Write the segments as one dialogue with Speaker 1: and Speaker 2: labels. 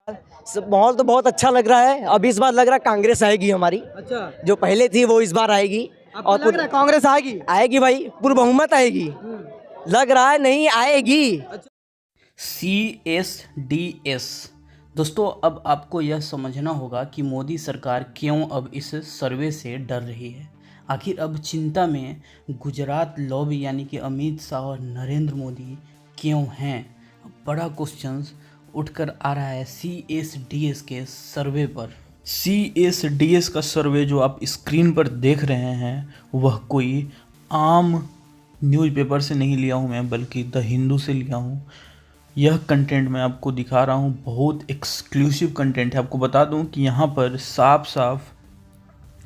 Speaker 1: माहौल तो बहुत अच्छा लग रहा है। अब इस बार लग रहा है कांग्रेस आएगी हमारी।
Speaker 2: अच्छा,
Speaker 1: जो पहले थी वो इस बार आएगी।
Speaker 2: आपको
Speaker 1: और
Speaker 2: लग रहा है कांग्रेस आएगी?
Speaker 1: आएगी भाई, पूर्ण बहुमत आएगी। लग रहा है नहीं आएगी।
Speaker 3: CSDS। दोस्तों, अब आपको यह समझना होगा कि मोदी सरकार क्यों अब इस सर्वे से डर रही है। आखिर अब चिंता में गुजरात लॉबी यानी कि अमित शाह और नरेंद्र मोदी क्यों हैं। बड़ा क्वेश्चन उठकर आ रहा है CSDS के सर्वे पर। CSDS का सर्वे जो आप स्क्रीन पर देख रहे हैं वह कोई आम न्यूज़पेपर से नहीं लिया हूँ मैं, बल्कि द हिंदू से लिया हूँ। यह कंटेंट मैं आपको दिखा रहा हूँ, बहुत एक्सक्लूसिव कंटेंट है। आपको बता दूँ कि यहाँ पर साफ साफ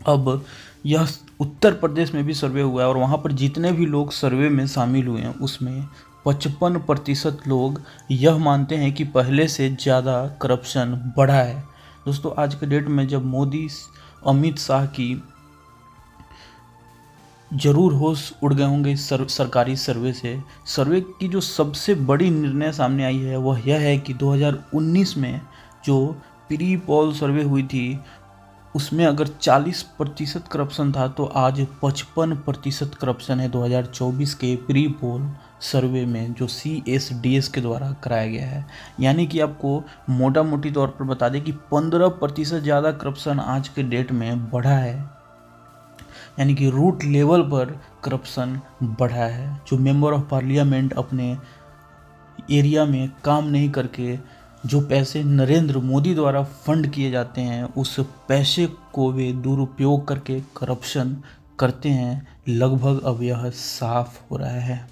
Speaker 3: अब यह उत्तर प्रदेश में भी सर्वे हुआ है और वहाँ पर जितने भी लोग सर्वे में शामिल हुए हैं उसमें 55% लोग यह मानते हैं कि पहले से ज़्यादा करप्शन बढ़ा है। दोस्तों, आज के डेट में जब मोदी अमित शाह की जरूर होश उड़ गए होंगे इस सरकारी सर्वे से। सर्वे की जो सबसे बड़ी निर्णय सामने आई है वह यह है कि 2019 में जो प्री पोल सर्वे हुई थी उसमें अगर 40% करप्शन था तो आज 55% करप्शन है 2024 के प्री पोल सर्वे में जो CSDS के द्वारा कराया गया है। यानी कि आपको मोटा मोटी तौर पर बता दें कि 15% ज़्यादा करप्शन आज के डेट में बढ़ा है। यानी कि रूट लेवल पर करप्शन बढ़ा है। जो मेंबर ऑफ पार्लियामेंट अपने एरिया में काम नहीं करके जो पैसे नरेंद्र मोदी द्वारा फंड किए जाते हैं उस पैसे को वे दुरुपयोग करके करप्शन करते हैं, लगभग अब यह साफ हो रहा है।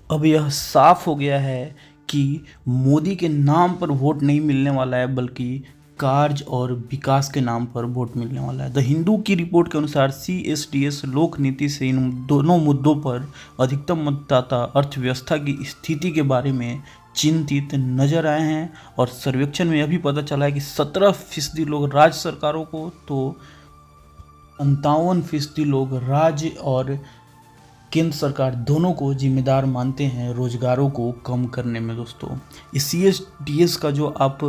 Speaker 3: अब यह साफ हो गया है कि मोदी के नाम पर वोट नहीं मिलने वाला है, बल्कि कार्य और विकास के नाम पर वोट मिलने वाला है। द हिंदू की रिपोर्ट के अनुसार CSDS लोक नीति से इन दोनों मुद्दों पर अधिकतम मतदाता अर्थव्यवस्था की स्थिति के बारे में चिंतित नजर आए हैं। और सर्वेक्षण में यह भी पता चला है कि 17% लोग राज्य सरकारों को तो 57% लोग राज्य और केंद्र सरकार दोनों को जिम्मेदार मानते हैं रोजगारों को कम करने में। दोस्तों, इस CSDS का जो आप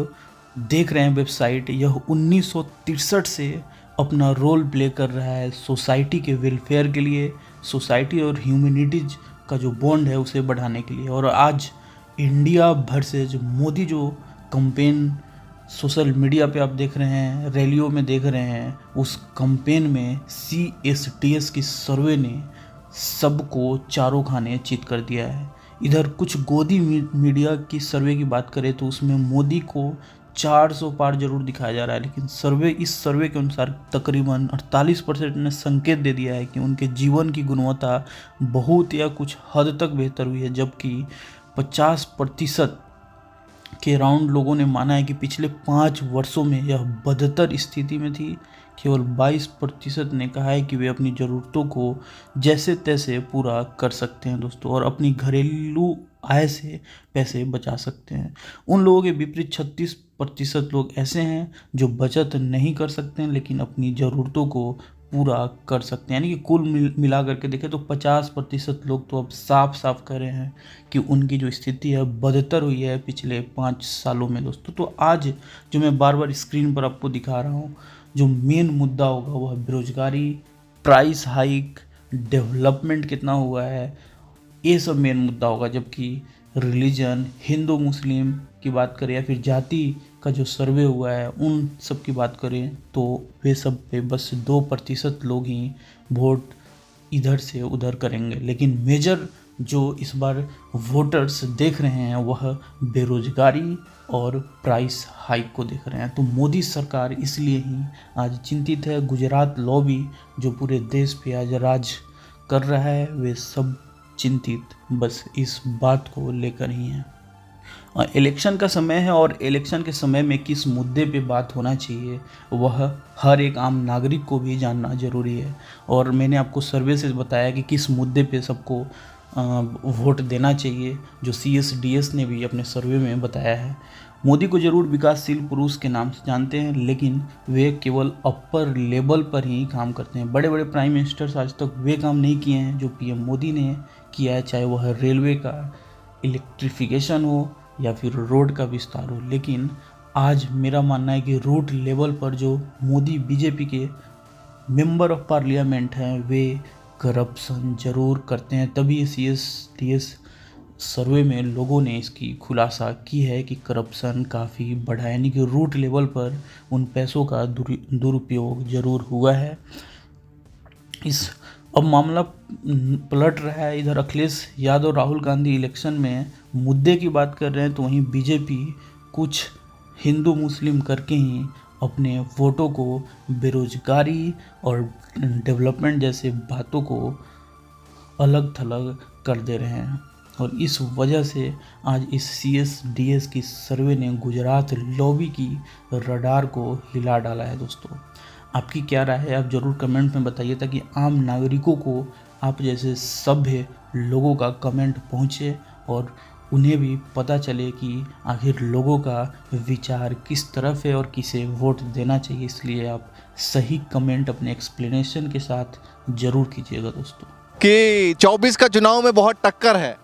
Speaker 3: देख रहे हैं वेबसाइट, यह 1963 से अपना रोल प्ले कर रहा है सोसाइटी के वेलफेयर के लिए, सोसाइटी और ह्यूमैनिटीज का जो बॉन्ड है उसे बढ़ाने के लिए। और आज इंडिया भर से जो मोदी जो कंपेन सोशल मीडिया पे आप देख रहे हैं, रैलियों में देख रहे हैं, उस कंपेन में CSDS की सर्वे ने सबको चारों खाने चित कर दिया है। इधर कुछ गोदी मीडिया की सर्वे की बात करें तो उसमें मोदी को 400 पार जरूर दिखाया जा रहा है, लेकिन इस सर्वे के अनुसार तकरीबन 48% ने संकेत दे दिया है कि उनके जीवन की गुणवत्ता बहुत या कुछ हद तक बेहतर हुई है, जबकि 50% के राउंड लोगों ने माना है कि पिछले 5 वर्षों में यह बदतर स्थिति में थी। केवल 22% ने कहा है कि वे अपनी ज़रूरतों को जैसे तैसे पूरा कर सकते हैं दोस्तों, और अपनी घरेलू आय से पैसे बचा सकते हैं। उन लोगों के विपरीत 36% लोग ऐसे हैं जो बचत नहीं कर सकते हैं लेकिन अपनी ज़रूरतों को पूरा कर सकते हैं। यानी कि कुल मिला करके देखें तो 50% लोग तो अब साफ साफ कह रहे हैं कि उनकी जो स्थिति है बदतर हुई है पिछले 5 सालों में दोस्तों। तो आज जो मैं बार बार स्क्रीन पर आपको दिखा रहा हूँ, जो मेन मुद्दा होगा वह बेरोजगारी, प्राइस हाइक, डेवलपमेंट कितना हुआ है, ये सब मेन मुद्दा होगा। जबकि रिलीजन, हिंदू मुस्लिम की बात करें या फिर जाति का जो सर्वे हुआ है उन सब की बात करें तो वे सब पे बस 2% लोग ही वोट इधर से उधर करेंगे। लेकिन मेजर जो इस बार वोटर्स देख रहे हैं वह बेरोजगारी और प्राइस हाइक को देख रहे हैं। तो मोदी सरकार इसलिए ही आज चिंतित है। गुजरात लॉबी जो पूरे देश पे आज राज कर रहा है, वे सब चिंतित बस इस बात को लेकर ही हैं। इलेक्शन का समय है और इलेक्शन के समय में किस मुद्दे पे बात होना चाहिए वह हर एक आम नागरिक को भी जानना ज़रूरी है। और मैंने आपको सर्वे से बताया कि किस मुद्दे पे सबको वोट देना चाहिए, जो CSDS ने भी अपने सर्वे में बताया है। मोदी को जरूर विकासशील पुरुष के नाम से जानते हैं, लेकिन वे केवल अपर लेवल पर ही काम करते हैं। बड़े बड़े प्राइम मिनिस्टर्स आज तक वे काम नहीं किए हैं जो PM मोदी ने किया है, चाहे वह रेलवे का इलेक्ट्रिफिकेशन हो, या फिर रोड का विस्तार हो, लेकिन आज मेरा मानना है कि रूट लेवल पर जो मोदी बीजेपी के मेंबर ऑफ पार्लियामेंट हैं वे करप्शन ज़रूर करते हैं। तभी CSDS सर्वे में लोगों ने इसकी खुलासा की है कि करप्शन काफ़ी बढ़ा है, यानी कि रूट लेवल पर उन पैसों का दुरुपयोग ज़रूर हुआ है। अब मामला पलट रहा है। इधर अखिलेश यादव राहुल गांधी इलेक्शन में मुद्दे की बात कर रहे हैं, तो वहीं बीजेपी कुछ हिंदू मुस्लिम करके ही अपने वोटों को बेरोजगारी और डेवलपमेंट जैसे बातों को अलग थलग कर दे रहे हैं। और इस वजह से आज इस CSDS की सर्वे ने गुजरात लॉबी की रडार को हिला डाला है। दोस्तों, आपकी क्या राय है, आप ज़रूर कमेंट में बताइए, ताकि आम नागरिकों को आप जैसे सभ्य लोगों का कमेंट पहुँचे और उन्हें भी पता चले कि आखिर लोगों का विचार किस तरफ है और किसे वोट देना चाहिए। इसलिए आप सही कमेंट अपने एक्सप्लेनेशन के साथ ज़रूर कीजिएगा। दोस्तों,
Speaker 2: कि 24 का चुनाव में बहुत टक्कर है।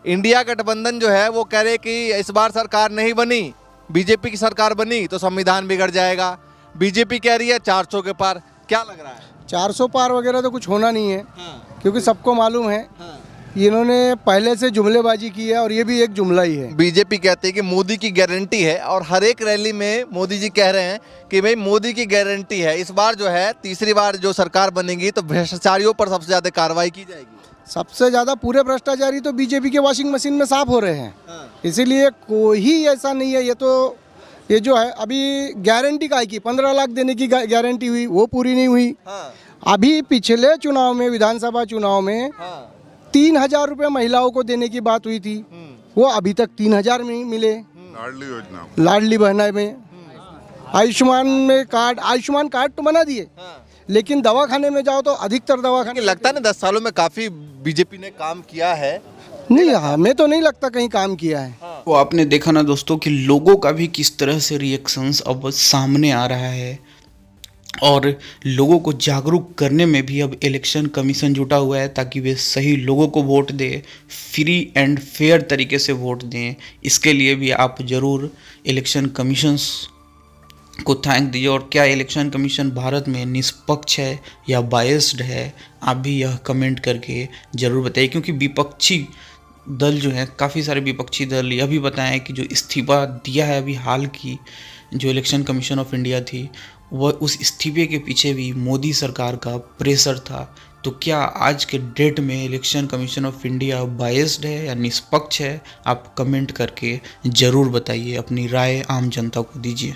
Speaker 2: इंडिया गठबंधन जो है वो कह रहे कि इस बार सरकार नहीं बनी, बीजेपी की सरकार बनी तो संविधान बिगड़ जाएगा। बीजेपी कह रही है 400 के पार। क्या लग रहा है?
Speaker 4: 400 पार वगैरह तो कुछ होना नहीं है।
Speaker 2: हाँ,
Speaker 4: क्योंकि सबको मालूम है
Speaker 2: हाँ।
Speaker 4: इन्होंने पहले से जुमलेबाजी की है और ये भी एक जुमला ही है।
Speaker 2: बीजेपी कहते हैं कि मोदी की गारंटी है और हर एक रैली में मोदी जी कह रहे हैं कि भाई मोदी की गारंटी है। इस बार जो है तीसरी बार जो सरकार बनेगी तो भ्रष्टाचारियों पर सबसे ज्यादा कार्रवाई की जाएगी।
Speaker 4: सबसे ज़्यादा पूरे भ्रष्टाचारी तो बीजेपी के वॉशिंग मशीन में साफ हो रहे हैं।
Speaker 2: हाँ।
Speaker 4: इसीलिए कोई ऐसा नहीं है। ये जो है अभी गारंटी का की 15 लाख देने की गारंटी हुई, वो पूरी नहीं हुई।
Speaker 2: हाँ,
Speaker 4: अभी पिछले चुनाव में, विधानसभा चुनाव में
Speaker 2: हाँ।
Speaker 4: 3000 रुपये महिलाओं को देने की बात हुई थी, वो अभी तक 3000 में ही मिले।
Speaker 5: लाडली योजना,
Speaker 4: लाडली बहना में, आयुष्मान कार्ड तो बना दिए, लेकिन दवाखाने में जाओ तो अधिकतर दवाखाने
Speaker 2: लगता है ना 10 सालों में काफी बीजेपी ने काम किया है।
Speaker 4: नहीं, हमें तो नहीं लगता कहीं काम किया है।
Speaker 3: तो आपने देखा ना दोस्तों कि लोगों का भी किस तरह से रिएक्शंस अब सामने आ रहा है और लोगों को जागरूक करने में भी अब इलेक्शन कमीशन जुटा हुआ है, ताकि वे सही लोगों को वोट दें, फ्री एंड फेयर तरीके से वोट दें। इसके लिए भी आप ज़रूर इलेक्शन कमीशंस को थैंक दीजिए। और क्या इलेक्शन कमीशन भारत में निष्पक्ष है या बायस्ड है, आप भी यह कमेंट करके ज़रूर बताइए। क्योंकि विपक्षी दल जो है, काफ़ी सारे विपक्षी दल यह भी बताएं कि जो इस्तीफा दिया है अभी हाल की जो इलेक्शन कमीशन ऑफ इंडिया थी, वह उस इस्तीफे के पीछे भी मोदी सरकार का प्रेशर था। तो क्या आज के डेट में election commission of India biased है या निष्पक्ष है, आप कमेंट करके ज़रूर बताइए, अपनी राय आम जनता को दीजिए।